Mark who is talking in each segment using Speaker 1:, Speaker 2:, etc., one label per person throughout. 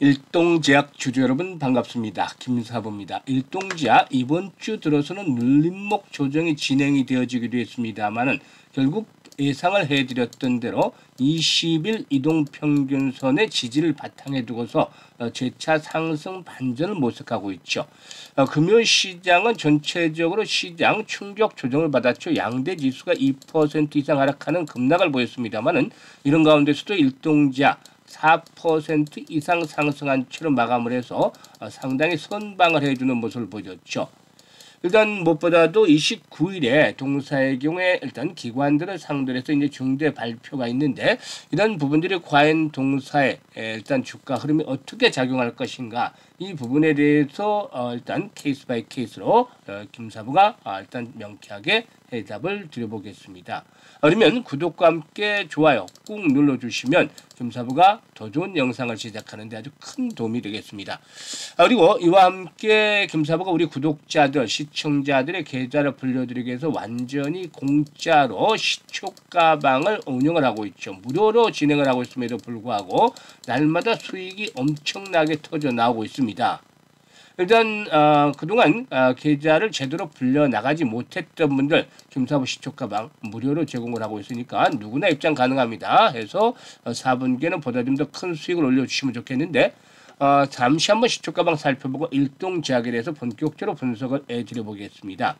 Speaker 1: 일동제약 주주 여러분 반갑습니다. 김사부입니다. 일동제약 이번 주 들어서는 눌림목 조정이 진행이 되어지기도 했습니다만은 결국 예상을 해드렸던 대로 20일 이동평균선의 지지를 바탕에 두고서 재차 상승 반전을 모색하고 있죠. 금요일 시장은 전체적으로 시장 충격 조정을 받았죠. 양대 지수가 2% 이상 하락하는 급락을 보였습니다만은 이런 가운데서도 일동제약 4% 이상 상승한 채로 마감을 해서 상당히 선방을 해주는 모습을 보였죠. 일단 무엇보다도 29일에 동사의 경우에 일단 기관들을 상대로 해서 이제 중대 발표가 있는데 이런 부분들이 과연 동사의 일단 주가 흐름이 어떻게 작용할 것인가 이 부분에 대해서 일단 케이스 바이 케이스로 김사부가 일단 명쾌하게 해답을 드려보겠습니다. 그러면 구독과 함께 좋아요 꾹 눌러주시면 김사부가 더 좋은 영상을 제작하는 데 아주 큰 도움이 되겠습니다. 그리고 이와 함께 김사부가 우리 구독자들 시청자들의 계좌를 불려드리기 위해서 완전히 공짜로 시초가방을 운영을 하고 있죠. 무료로 진행을 하고 있음에도 불구하고 날마다 수익이 엄청나게 터져 나오고 있습니다. 일단 그동안 계좌를 제대로 불려나가지 못했던 분들 김사부 시초가방 무료로 제공을 하고 있으니까 누구나 입장 가능합니다. 해서 4분기에는 보다 좀 더 큰 수익을 올려주시면 좋겠는데 잠시 한번 시초가방 살펴보고 일동제약에 대해서 본격적으로 분석을 해드려 보겠습니다.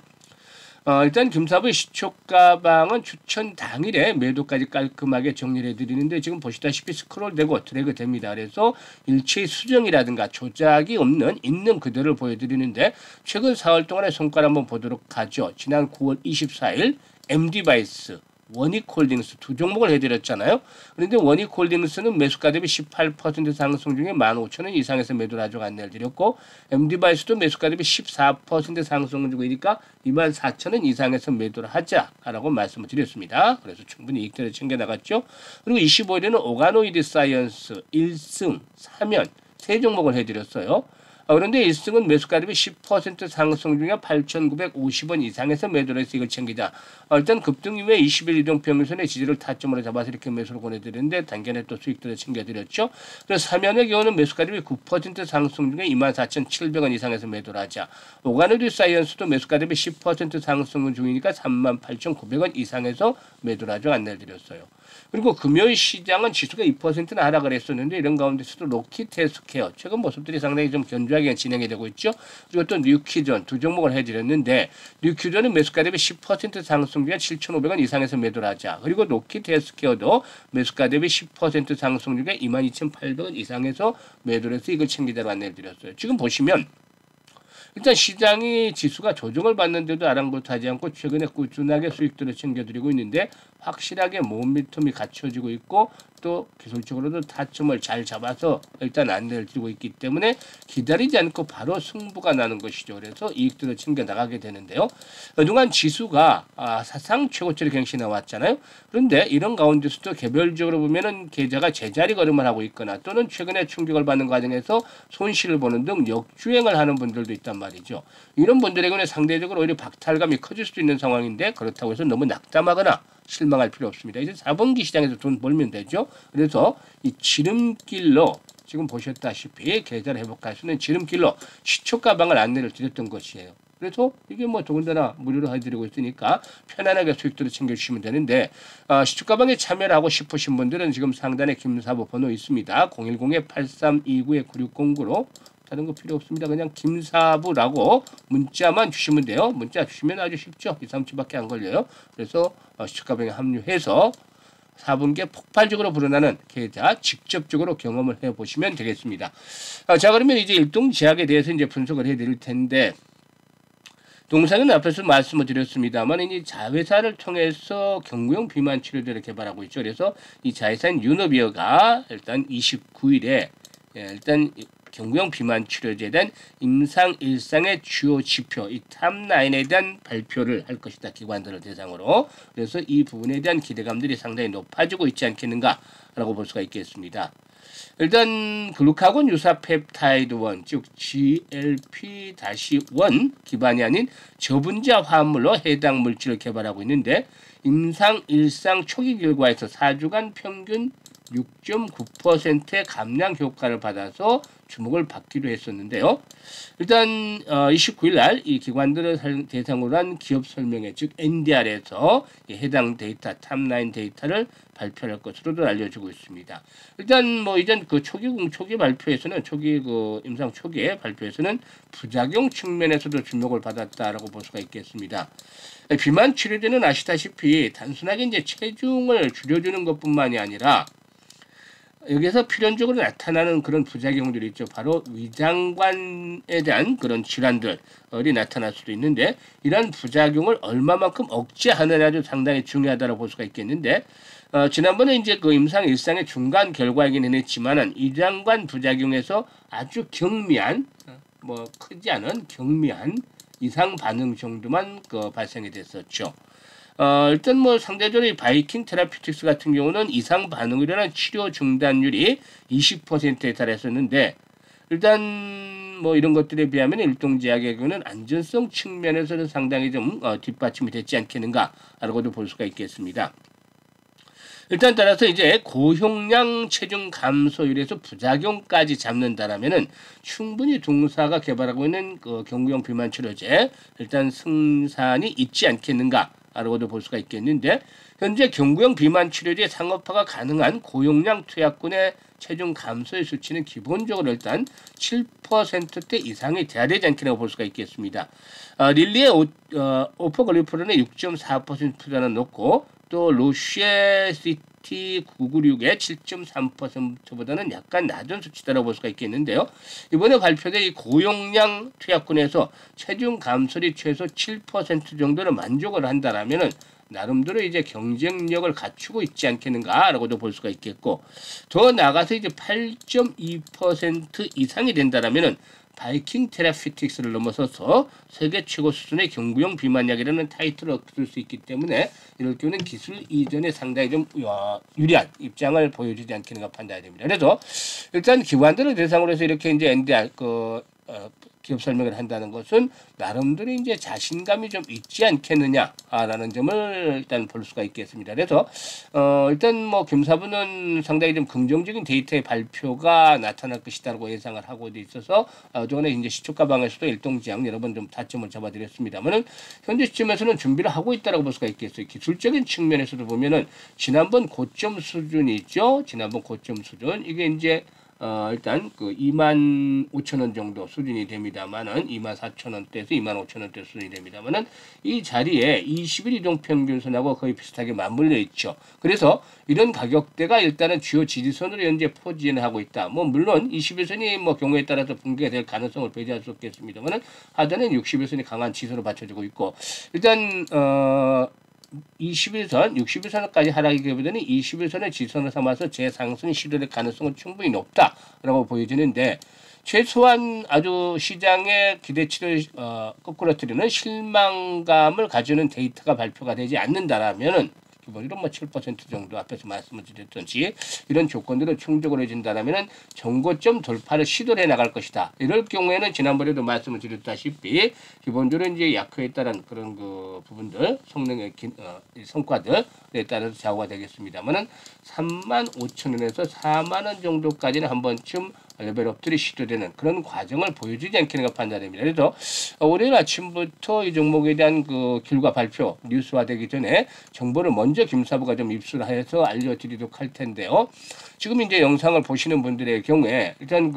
Speaker 1: 일단 김사부의 시초가방은 추천 당일에 매도까지 깔끔하게 정리를 해드리는데 지금 보시다시피 스크롤되고 드래그 됩니다. 그래서 일체의 수정이라든가 조작이 없는 있는 그대로를 보여드리는데 최근 4월 동안의 성과를 한번 보도록 하죠. 지난 9월 24일 MD바이스 원익홀딩스 두 종목을 해드렸잖아요. 그런데 원익홀딩스는 매수가 대비 18% 상승 중에 15,000원 이상에서 매도를 하자고 안내를 드렸고 MD바이스도 매수가 대비 14% 상승 중이니까 24,000원 이상에서 매도를 하자라고 말씀을 드렸습니다. 그래서 충분히 이익들을 챙겨나갔죠. 그리고 25일에는 오가노이드 사이언스 1승 3연 세 종목을 해드렸어요. 그런데 1승은 매수가 대비 10% 상승 중에 8,950원 이상에서 매도를 해서 이걸 챙기자. 일단 급등 이후에 20일 이동평균선의 지지를 타점으로 잡아서 이렇게 매수를 보내드렸는데 단견에 또 수익들을 챙겨드렸죠. 그래서 3연의 경우는 매수가 대비 9% 상승 중에 24,700원 이상에서 매도를 하자. 오가노드 사이언스도 매수가 대비 10% 상승 중이니까 38,900원 이상에서 매도를 하죠. 안내를 드렸어요. 그리고 금요일 시장은 지수가 2%나 하락을 했었는데 이런 가운데서도 로키트 헬스케어 최근 모습들이 상당히 좀 견조하게 진행이 되고 있죠. 그리고 또 뉴키전 두 종목을 해드렸는데 뉴키전은 매수가 대비 10% 상승 중에 7,500원 이상에서 매도를 하자. 그리고 로키트 헬스케어도 매수가 대비 10% 상승 중에 22,800원 이상에서 매도를 해서 이걸 챙기자고 안내를 드렸어요. 지금 보시면 일단 시장이 지수가 조정을 받는데도 아랑곳하지 않고 최근에 꾸준하게 수익들을 챙겨드리고 있는데 확실하게 모멘텀이 갖춰지고 있고 또 기술적으로도 타점을 잘 잡아서 일단 안내를 드리고 있기 때문에 기다리지 않고 바로 승부가 나는 것이죠. 그래서 이익들을 챙겨 나가게 되는데요. 그동안 지수가 사상 최고치를 갱신해 나왔잖아요. 그런데 이런 가운데서도 개별적으로 보면은 계좌가 제자리 걸음을 하고 있거나 또는 최근에 충격을 받는 과정에서 손실을 보는 등 역주행을 하는 분들도 있단 말이죠. 이런 분들에게는 상대적으로 오히려 박탈감이 커질 수도 있는 상황인데 그렇다고 해서 너무 낙담하거나 실망할 필요 없습니다. 이제 4분기 시장에서 돈 벌면 되죠. 그래서 이 지름길로 지금 보셨다시피 계좌를 회복할 수 있는 지름길로 시초가방을 안내를 드렸던 것이에요. 그래서 이게 뭐 더군다나 무료로 해드리고 있으니까 편안하게 수익들을 챙겨주시면 되는데 시초가방에 참여를 하고 싶으신 분들은 지금 상단에 김사부 번호 있습니다. 010-8329-9609로 다른 거 필요 없습니다. 그냥 김사부라고 문자만 주시면 돼요. 문자 주시면 아주 쉽죠. 2, 3초밖에 안 걸려요. 그래서 시초가방에 합류해서 4분기에 폭발적으로 불어나는 계좌 직접적으로 경험을 해보시면 되겠습니다. 자, 그러면 이제 일동제약에 대해서 이제 분석을 해드릴 텐데 동사는 앞에서 말씀을 드렸습니다만 이 자회사를 통해서 경구용 비만 치료제를 개발하고 있죠. 그래서 이 자회사인 유노비어가 일단 29일에 일단 경구용 비만 치료제에 대한 임상 일상의 주요 지표, 이 탑9에 대한 발표를 할 것이다. 기관들을 대상으로. 그래서 이 부분에 대한 기대감들이 상당히 높아지고 있지 않겠는가라고 볼 수가 있겠습니다. 일단 글루카곤 유사 펩타이드 1, 즉 GLP-1 기반이 아닌 저분자 화합물로 해당 물질을 개발하고 있는데 임상 일상 초기 결과에서 4주간 평균 6.9%의 감량 효과를 받아서 주목을 받기도 했었는데요. 일단 29일 날 이 기관들을 대상으로 한 기업 설명회, 즉 NDR에서 해당 데이터, 탑라인 데이터를 발표할 것으로도 알려지고 있습니다. 일단 뭐 이전 그 초기 발표에서는 임상 초기의 발표에서는 부작용 측면에서도 주목을 받았다라고 볼 수가 있겠습니다. 비만 치료제는 아시다시피 단순하게 이제 체중을 줄여주는 것뿐만이 아니라 여기서 필연적으로 나타나는 그런 부작용들이 있죠. 바로 위장관에 대한 그런 질환들이 나타날 수도 있는데 이러한 부작용을 얼마만큼 억제하느냐도 상당히 중요하다고 볼 수가 있겠는데 지난번에 이제 그 임상 일상의 중간 결과이긴 했지만은 위장관 부작용에서 아주 경미한 뭐 크지 않은 경미한 이상 반응 정도만 발생이 됐었죠. 일단 뭐 상대적으로 이 바이킹 테라피틱스 같은 경우는 이상 반응으로 인한 치료 중단율이 20%에 달했었는데 일단 뭐 이런 것들에 비하면 일동제약의 경우는 안전성 측면에서는 상당히 좀 뒷받침이 됐지 않겠는가라고도 볼 수가 있겠습니다. 일단 따라서 이제 고용량 체중 감소율에서 부작용까지 잡는다라면은 충분히 동사가 개발하고 있는 그 경구용 비만 치료제 일단 승산이 있지 않겠는가라고도 볼 수가 있겠는데 현재 경구용 비만 치료제 상업화가 가능한 고용량 투약군의 체중 감소의 수치는 기본적으로 일단 7%대 이상이 돼야 되지 않겠냐고 볼 수가 있겠습니다. 릴리의 오퍼글리프론의 6.4%보다는 높고 또 로시의 CT996의 7.3%보다는 약간 낮은 수치다라고 볼 수가 있겠는데요. 이번에 발표된 이 고용량 투약군에서 체중 감소율이 최소 7% 정도는 만족을 한다라면은 나름대로 이제 경쟁력을 갖추고 있지 않겠는가라고도 볼 수가 있겠고 더 나아가서 이제 8.2% 이상이 된다라면은 바이킹 테라피틱스를 넘어서서 세계 최고 수준의 경구용 비만약이라는 타이틀을 얻을 수 있기 때문에 이럴 경우는 기술 이전에 상당히 좀 유리한 입장을 보여주지 않겠는가 판단이 됩니다. 그래서 일단 기관들을 대상으로 해서 이렇게 이제 NDR 기업 설명을 한다는 것은 나름대로 이제 자신감이 좀 있지 않겠느냐라는 점을 일단 볼 수가 있겠습니다. 그래서 일단 뭐 김사부는 상당히 좀 긍정적인 데이터의 발표가 나타날 것이다라고 예상을 하고 있어서 저번에 이제 시초가 방에서도 일동지향 여러 번 좀 타점을 잡아드렸습니다만은 현재 시점에서는 준비를 하고 있다라고 볼 수가 있겠어요. 기술적인 측면에서도 보면은 지난번 고점 수준이 있죠. 지난번 고점 수준 이게 이제 일단 그 25,000원 정도 수준이 됩니다만은 24,000원대에서 25,000원대 수준이 됩니다만은 이 자리에 20일 이동 평균선하고 거의 비슷하게 맞물려 있죠. 그래서 이런 가격대가 일단은 주요 지지선으로 현재 포진을 하고 있다. 뭐 물론 21선이 뭐 경우에 따라서 붕괴가 될 가능성을 배제할 수 없겠습니다만은 하단은 61선이 강한 지수로 받쳐지고 있고 일단 21선, 61선까지 하락이기보다는 21선을 지선을 삼아서 재상승 시도될 가능성은 충분히 높다라고 보여지는데 최소한 아주 시장의 기대치를 거꾸러뜨리는 실망감을 가지는 데이터가 발표가 되지 않는다라면은 기본적으로 뭐 7% 정도 앞에서 말씀을 드렸던지 이런 조건들을 충족을 해준다라면은 정고점 돌파를 시도를 해 나갈 것이다. 이럴 경우에는 지난번에도 말씀을 드렸다시피 기본적으로 이제 약효에 따른 그런 그 부분들 성능의 성과들에 따라서 좌우가 되겠습니다만은 35,000원에서 4만원 정도까지는 한 번쯤 레벨업들이 시도되는 그런 과정을 보여주지 않겠는가 판단됩니다. 그래서 월요일 아침부터 이 종목에 대한 그 결과 발표 뉴스화되기 전에 정보를 먼저 김사부가 좀 입수를 해서 알려드리도록 할 텐데요. 지금 이제 영상을 보시는 분들의 경우에 일단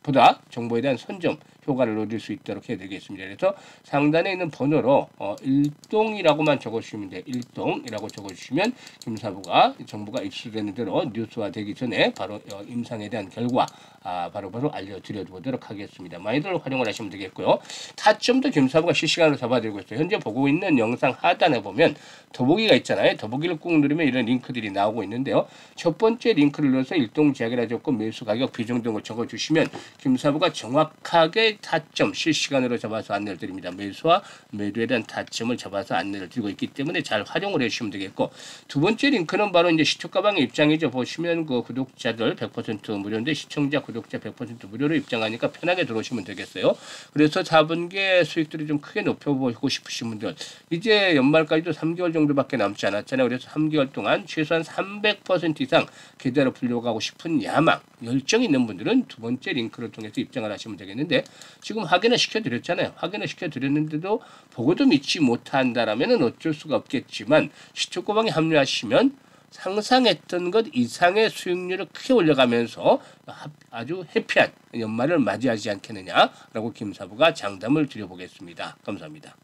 Speaker 1: 보다 정보에 대한 선점 효과를 얻을 수 있도록 해야 되겠습니다. 그래서 상단에 있는 번호로 일동이라고만 적어주시면 돼요. 일동이라고 적어주시면 김사부가 정보가 입수되는 대로 뉴스화되기 전에 바로 임상에 대한 결과 바로바로 알려드려보도록 하겠습니다. 많이들 활용을 하시면 되겠고요. 타점도 김사부가 실시간으로 잡아드리고 있어요. 현재 보고 있는 영상 하단에 보면 더보기가 있잖아요. 더보기를 꾹 누르면 이런 링크들이 나오고 있는데요. 첫 번째 링크를 눌러서 일동제약이라 적고 매수 가격 비중 등을 적어주시면 김사부가 정확하게 가지의 타점 실시간으로 잡아서 안내를 드립니다. 매수와 매도에 대한 타점을 잡아서 안내를 드리고 있기 때문에 잘 활용을 해주시면 되겠고, 두 번째 링크는 바로 이제 시초가방의 입장이죠. 보시면 그 구독자들 100% 무료인데 시청자 구독자 100% 무료로 입장하니까 편하게 들어오시면 되겠어요. 그래서 자본계 수익들이 좀 크게 높여보고 싶으신 분들, 이제 연말까지도 3개월 정도밖에 남지 않았잖아요. 그래서 3개월 동안 최소한 300% 이상 계좌로 불려가고 싶은 야망, 열정 있는 분들은 두 번째 링크를 통해서 입장을 하시면 되겠는데, 지금 확인을 시켜드렸잖아요. 확인을 시켜드렸는데도 보고도 믿지 못한다라면 어쩔 수가 없겠지만, 시초고방에 합류하시면 상상했던 것 이상의 수익률을 크게 올려가면서 아주 해피한 연말을 맞이하지 않겠느냐라고 김사부가 장담을 드려보겠습니다. 감사합니다.